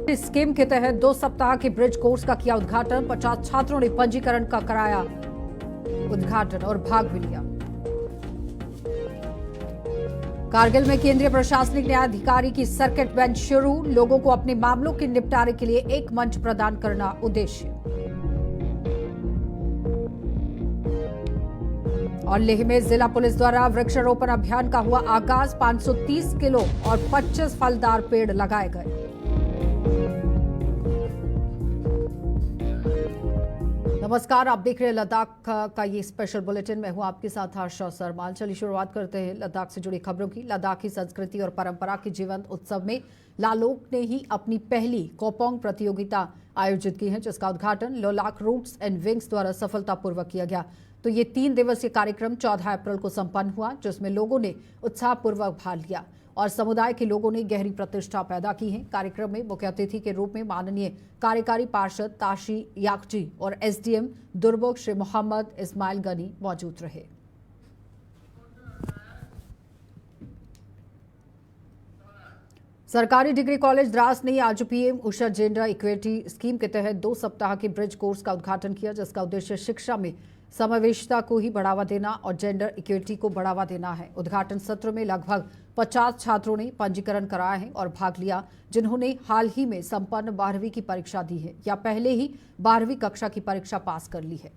इस स्कीम के तहत 2 सप्ताह के ब्रिज कोर्स का किया उद्घाटन। 50 छात्रों ने पंजीकरण का कराया उद्घाटन और भाग भी लिया। कारगिल में केंद्रीय प्रशासनिक न्यायाधिकारी की सर्किट बेंच शुरू। लोगों को अपने मामलों के निपटारे के लिए एक मंच प्रदान करना उद्देश्य। और लेह में जिला पुलिस द्वारा वृक्षारोपण अभियान का हुआ आगाज। 530 किलो और 25 फलदार पेड़ लगाए गए। नमस्कार, आप देख रहे हैं लद्दाख का ये स्पेशल बुलेटिन। मैं हूं आपके साथ आशा सरमाल। चलिए शुरुआत करते हैं लद्दाख से जुड़ी खबरों की। लद्दाख की संस्कृति और परंपरा के जीवंत उत्सव में लालोक ने ही अपनी पहली कोपोंग प्रतियोगिता आयोजित की है, जिसका उद्घाटन लोलाक रूट्स एंड विंग्स द्वारा सफलतापूर्वक किया गया। तो ये 3 दिवसीय कार्यक्रम 14 अप्रैल को संपन्न हुआ, जिसमें लोगों ने उत्साहपूर्वक भाग लिया और समुदाय के लोगों ने गहरी प्रतिष्ठा पैदा की है। कार्यक्रम में मुख्य अतिथि के रूप में माननीय कार्यकारी पार्षद ताशी याकजी और एसडीएम दुर्बुग श्री मोहम्मद इस्माइल गनी मौजूद रहे। सरकारी डिग्री कॉलेज द्रास ने आज PM Usha gender equity scheme के तहत 2 सप्ताह के ब्रिज कोर्स का उद्घाटन किया, जिसका उद्देश्य शिक्षा में समावेशिता को ही बढ़ावा देना और जेंडर इक्विटी को बढ़ावा देना है। उद्घाटन सत्र में लगभग 50 छात्रों ने पंजीकरण कराया है और भाग लिया, जिन्होंने हाल ही में संपन्न 12वीं की परीक्षा दी है या पहले ही 12वीं कक्षा की परीक्षा पास कर ली है।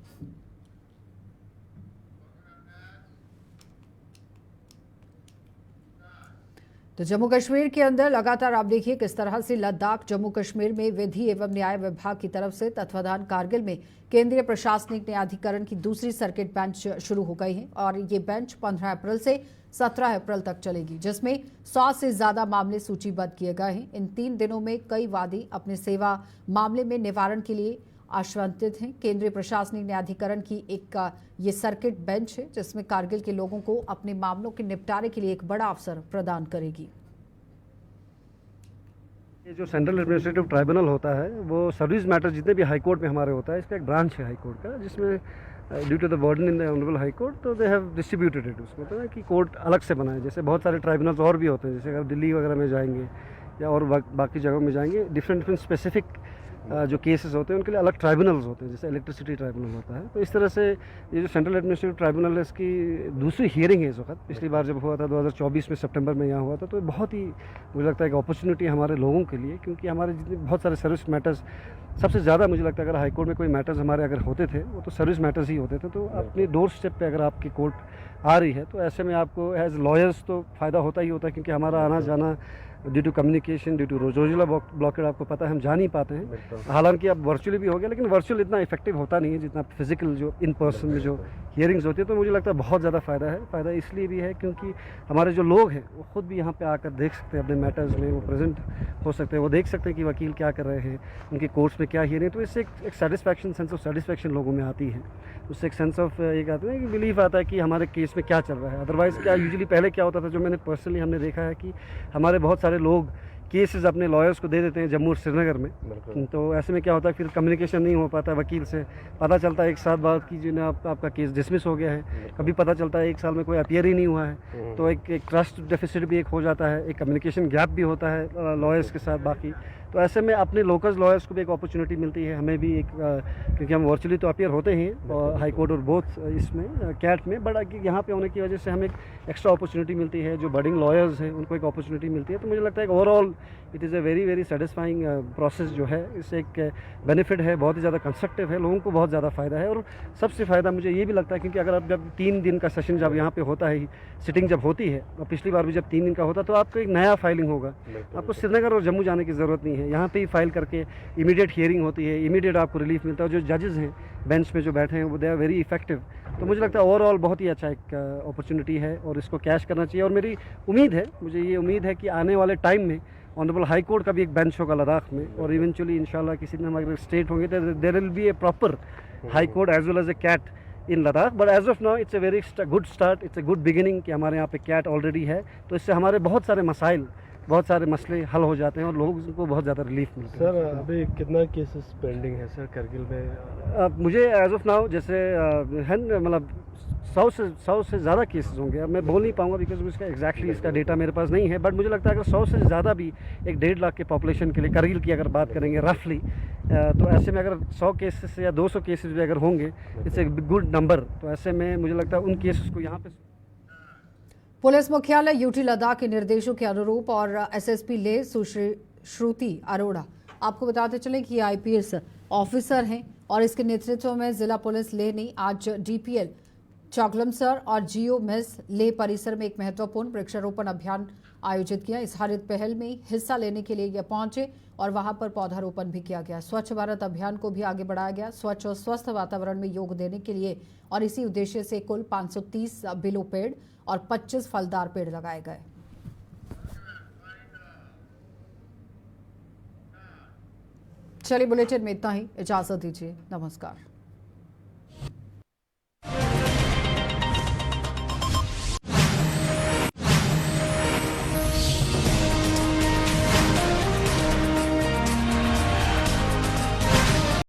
तो जम्मू कश्मीर के अंदर लगातार आप देखिए किस तरह से लद्दाख जम्मू कश्मीर में विधि एवं न्याय विभाग की तरफ से तत्वाधान कारगिल में केंद्रीय प्रशासनिक न्यायाधिकरण की दूसरी सर्किट बेंच शुरू हो गई है और ये बेंच 15 अप्रैल से 17 अप्रैल तक चलेगी, जिसमें 100 से ज्यादा मामले सूचीबद्ध किए गए हैं। इन 3 दिनों में कई वादी अपने सेवा मामले में निवारण के लिए आश्वंतित हैं। केंद्रीय प्रशासनिक न्यायाधिकरण की एक ये सर्किट बेंच है, जिसमें कारगिल के लोगों को अपने मामलों के निपटारे के लिए एक बड़ा अवसर प्रदान करेगी। ये जो सेंट्रल एडमिनिस्ट्रेटिव ट्राइब्यूनल होता है वो सर्विस मैटर जितने भी हाई कोर्ट में हमारे होता है, इसका एक ब्रांच है हाई कोर्ट का, जिसमें due to the burden in the honourable high court तो दे हैव डिस्ट्रीब्यूटेड इट। उसको मतलब कि कोर्ट अलग से बनाए, जैसे बहुत सारे ट्राइब्यूनल्स और भी होते हैं, जैसे अगर दिल्ली वगैरह में जाएंगे या और बाकी जगहों में जाएंगे, डिफरेंट स्पेसिफिक जो केसेस होते हैं उनके लिए अलग ट्राइब्यूनल्स होते हैं, जैसे इलेक्ट्रिसिटी ट्राइब्यूनल होता है। तो इस तरह से ये जो सेंट्रल एडमिनिस्ट्रेटिव ट्राइब्यूनल है, इसकी दूसरी हियरिंग है इस वक्त। पिछली बार जब हुआ था 2024 में सितंबर में यहाँ हुआ था, तो बहुत ही मुझे लगता है एक अपॉर्चुनिटी हमारे लोगों के लिए, क्योंकि हमारे जितने बहुत सारे सर्विस मैटर्स सबसे ज़्यादा मुझे लगता है अगर हाई कोर्ट में कोई मैटर्स हमारे अगर होते थे वो तो सर्विस मैटर्स ही होते थे। तो अपने डोर स्टेप पे अगर आपकी कोर्ट आ रही है तो ऐसे में आपको एज लॉयर्स तो फ़ायदा होता ही होता है, क्योंकि हमारा आना जाना due to communication, due to Zojila blockade आपको पता है हम जा नहीं पाते हैं। हालांकि अब वर्चुअली भी हो गया, लेकिन वर्चुअल इतना इफेक्टिव होता नहीं है जितना फिजिकल जो इन पर्सन में जो हियरिंग्स होती है। तो मुझे लगता है बहुत ज़्यादा फ़ायदा है। फ़ायदा इसलिए भी है क्योंकि हमारे जो लोग हैं वो खुद भी यहाँ पे आकर देख सकते हैं, अपने मैटर्स में वो प्रेजेंट हो सकते हैं, वो देख सकते हैं कि वकील क्या कर रहे हैं, उनके कोर्ट्स में क्या हियरिंग। तो इससे एक सेटिस्फैक्शन, सेंस ऑफ सेटिस्फैक्शन लोगों में आती है। उससे एक सेंस ऑफ ये कहते हैं कि बिलीफ आता है कि हमारे केस में क्या चल रहा है। अदरवाइज़ क्या यूजुअली पहले क्या होता था, जो मैंने पर्सनली हमने देखा है कि हमारे बहुत सारे लोग केसेस अपने लॉयर्स को दे देते हैं जम्मू और श्रीनगर में। तो ऐसे में क्या होता है, फिर कम्युनिकेशन नहीं हो पाता वकील से। पता चलता है एक साथ बाद कि जो ना आपका केस डिसमिस हो गया है, कभी पता चलता है 1 साल में कोई अपीयर ही नहीं हुआ है। तो एक ट्रस्ट डेफिसिट भी एक हो जाता है, एक कम्युनिकेशन गैप भी होता है लॉयर्स के साथ बाकी। तो ऐसे में अपने लोकल लॉयर्स को भी एक अपॉर्चुनिटी मिलती है, हमें भी एक, क्योंकि हम वर्चुअली तो अपीयर होते हैं हाई कोर्ट और बोथ इसमें कैट में, बट यहाँ पे होने की वजह से हमें एक एक्स्ट्रा अपॉर्चुनिटी मिलती है। जो बडिंग लॉयर्स हैं उनको एक अपॉर्चुनिटी मिलती है। तो मुझे लगता है कि overall it is a very satisfying process जो है। इससे एक बेनिफिट है, बहुत ही ज़्यादा कंस्ट्रक्टिव है, लोगों को बहुत ज़्यादा फ़ायदा है। और सबसे फ़ायदा मुझे ये भी लगता है क्योंकि अगर आप जब 3 दिन का सेशन जब यहाँ पे होता है, सिटिंग जब होती है, और पिछली बार भी जब 3 दिन का होता, तो आपको एक नया फाइलिंग होगा। आपको श्रीनगर और जम्मू जाने की ज़रूरत नहीं है, यहाँ पे ही फाइल करके इमीडिएट हियरिंग होती है, इमीडिएट आपको रिलीफ मिलता है। जो जजेस हैं बेंच में जो बैठे हैं वो दे आर वेरी इफेक्टिव। तो मुझे लगता है ओवरऑल बहुत ही अच्छा एक अपॉर्चुनिटी है और इसको कैश करना चाहिए। और मेरी उम्मीद है, मुझे ये उम्मीद है कि आने वाले टाइम में ऑनरेबल हाई कोर्ट का भी एक बेंच होगा लद्दाख में, और इवेंचुअली इंशाल्लाह किसी दिन हमारे स्टेट होंगे तो there will be a proper high court as well as a CAT in Ladakh. But as of now it's a very good start, it's a good beginning कि हमारे यहाँ पे कैट ऑलरेडी है। तो इससे हमारे बहुत सारे मसाइल बहुत सारे मसले हल हो जाते हैं और लोगों को बहुत ज़्यादा रिलीफ मिलता है। सर अभी कितना केसेस पेंडिंग है सर करगिल में? मुझे एज ऑफ नाउ जैसे है मतलब 100 से ज़्यादा केसेस होंगे। अब मैं बोल नहीं पाऊंगा बिकॉज इसका एग्जैक्टली इसका डेटा मेरे पास नहीं है, बट मुझे लगता है अगर 100 से ज़्यादा भी एक 1.5 लाख के पॉपुलेशन के लिए करगिल की अगर बात करेंगे रफली, तो ऐसे में अगर 100 केसेस या 200 केसेस भी अगर होंगे, इट्स ए गुड नंबर। तो ऐसे में मुझे लगता है उन केसेस को यहाँ पे पुलिस मुख्यालय यूटी लद्दाख के निर्देशों के अनुरूप और एसएसपी ले सुश्री श्रुति अरोड़ा, आपको बताते चलें कि आईपीएस ऑफिसर हैं और इसके नेतृत्व में जिला पुलिस ले ने आज डीपीएल चौगलमसर और जीओ मिस ले परिसर में एक महत्वपूर्ण वृक्षारोपण अभियान आयोजित किया। इस हरित पहल में हिस्सा लेने के लिए ये पहुंचे और वहां पर पौधारोपण भी किया गया। स्वच्छ भारत अभियान को भी आगे बढ़ाया गया। स्वच्छ और स्वस्थ वातावरण में योग देने के लिए और इसी उद्देश्य से कुल 530 बिलो पेड़ और 25 फलदार पेड़ लगाए गए। चलिए बुलेटिन में इतना ही, इजाजत दीजिए, नमस्कार।